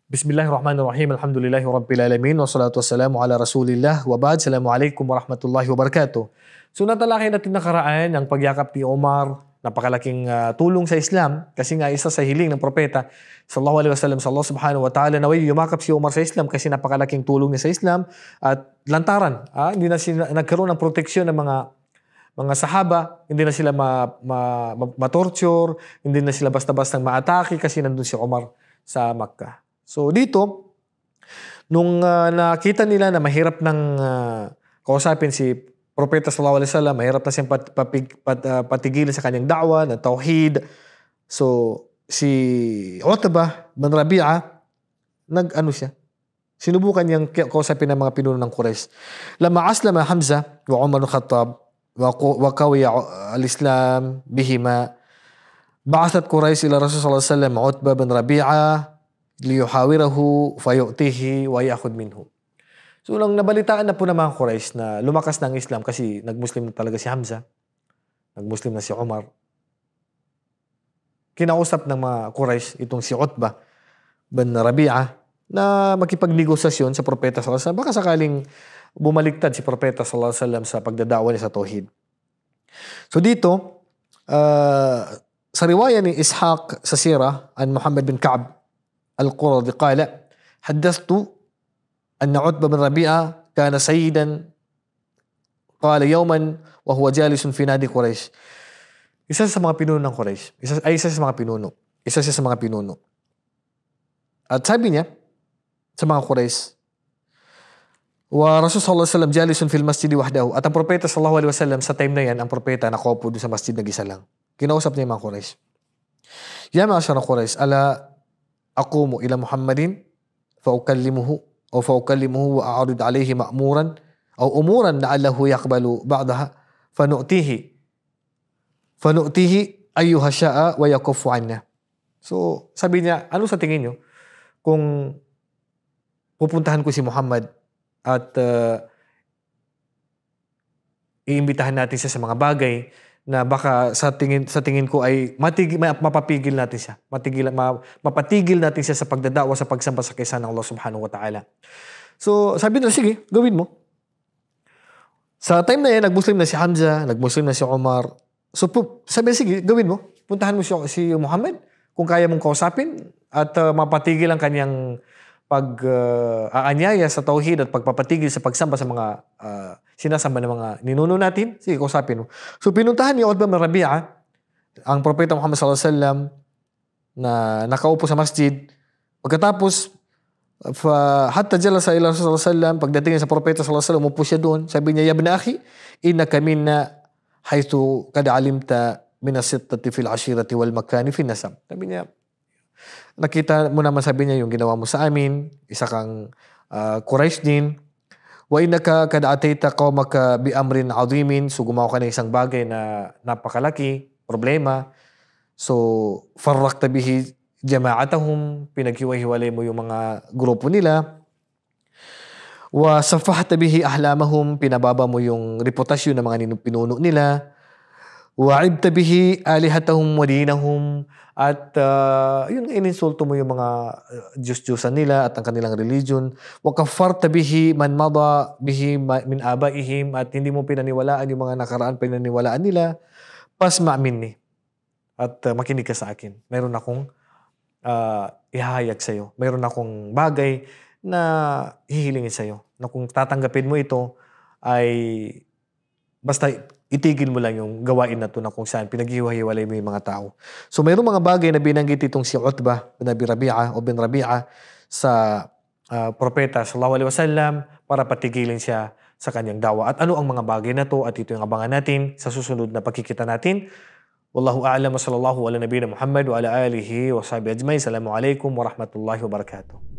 Bismillahirrahmanirrahim. Alhamdulillahi Rabbil Alamin. Wassalatu wassalamu ala Rasulillah. Wa ba'd. Assalamualaikum warahmatullahi wabarakatuh. So natalakay natin nakaraan ang pagyakap ni Omar. Napakalaking tulong sa Islam kasi nga isa sa hiling ng propeta sallallahu alaihi wasallam sa Allah subhanahu wa ta'ala na yumakap si Omar sa Islam kasi napakalaking tulong niya sa Islam at lantaran. Hindi na sila nagkaroon ng proteksyon ng mga sahaba, hindi na sila ma-torture, hindi na sila basta-basta maatake kasi nandun si Omar sa Makkah. So dito, nung nakita nila na mahirap nang kausapin si Propeta sallallahu alaihi wasallam, mahirap na siyang patigilin sa kanyang da'wa na tauhid. So si Utbah bin Rabi'a, sinubukan niyang kausapin ng mga pinuno ng Quraysh. Lama aslama Hamza wa Umar bin Khattab wa qawiya al-Islam bihima, ba'athat Quraysh ila Rasul sallallahu alaihi wasallam Utbah bin Rabi'a liyuhawirahu fayu'tihi wa ya'khud minhu. So nang nabalitaan na po ng mga Quraysh na lumakas na ang Islam kasi nagmuslim na talaga si Hamza, nagmuslim na si Umar, kinausap ng mga Quraysh itong si Utbah bin Rabi'a na makipagnegosasyon sa Propeta sallallahu alaihi wasallam baka sakaling bumaliktad si Propeta sallallahu alaihi wasallam sa pagdadawa niya sa tauhid. So dito, sa riwaya ni Ishaq sa Sirah an Muhammad bin Ka'b القرظي قال حدثت أن عتبة بن ربيعة كان سيدا قال يوما وهو جالس في نادي قريش. Isa sa mga pinuno ng Quraysh. Isa sa mga pinuno. At sabi niya sa mga Quraysh, wa Rasul sallallahu alaihi wasallam jalisun fil masjid wahdahu. At ang propeta sallallahu alaihi wasallam sa time na yan, ang propeta nakaupo doon sa masjid nag-isa lang. Kinausap niya yung mga Quraysh. Ya ma'ashara Quraysh, ala أقوم إلى محمد فأكلمه وأعرض عليه مأمورا أو أمورا لعله يقبل بعضها فنؤتيه أيها شاء ويكف عنا. So sabi niya, ano sa tingin niyo kung pupuntahan ko si Muhammad at iimbitahan natin siya sa mga bagay na baka sa tingin ko ay mapapigil natin siya. Mapatigil natin siya sa pagdadawa sa pagsamba sa kaysa ng Allah subhanahu wa ta'ala. So sabi nila, sige, gawin mo. Sa time na yan, nagmuslim na si Hamza, nagmuslim na si Umar. So sabi nila, sige, gawin mo. Puntahan mo si Muhammad kung kaya mong kausapin at mapatigil ang kanyang pag-aanyaya sa tauhid at pagpapatigil sa pagsamba sa mga sinasamba ng mga ninuno natin. Sige, kausapin mo. So pinuntahan ni Utbah bin Rabi'a ang Propeta Muhammad sallallahu alaihi wasallam na nakaupo sa masjid. Pagkatapos hatta jalasa ila Rasul sallallahu alaihi wasallam, pagdating sa Propeta sallallahu alaihi wasallam, umupo siya doon. Sabi niya, ya ibn akhi, innaka minna haythu kad alimta min as-sittati fil ashirati wal makani fi nasab. Sabi niya, nakita mo naman, sabi niya, yung ginawa mo sa amin, isa kang Quraysh din. Wa innaka kad atayta qaumaka bi amrin azimin. So gumawa ka ng isang bagay na napakalaki, problema. So farraqta bihi jama'atahum, pinaghiwa-hiwalay mo yung mga grupo nila. Wa safahta bihi ahlamahum, pinababa mo yung reputasyon ng mga pinuno nila. Wa ibta bihi alihatahum wa dinahum, at yun, ininsulto mo yung mga Diyos-Diyosan nila at ang kanilang religion. Wa kaffarta bihi man mada bihi min abaihim, at hindi mo pinaniwalaan yung mga nakaraan pinaniwalaan nila. Pasma minni, at makinig ka sa akin. Mayroon akong ihahayag sa'yo. Mayroon akong bagay na hihilingin sa'yo, na kung tatanggapin mo ito ay basta itigil mo lang yung gawain na to na kung saan pinaghiwa-hiwalay mo yung mga tao. So mayroong mga bagay na binanggit itong si Utbah bin Rabi'a sa Propeta sallallahu alaihi wasallam para patigilin siya sa kanyang dawa. At ano ang mga bagay na to? At ito yung abangan natin sa susunod na pagkikita natin. Wallahu a'lam wa sallallahu ala nabiyina Muhammad wa ala alihi wa sahbihi ajma'in. Assalamualaikum warahmatullahi wabarakatuh.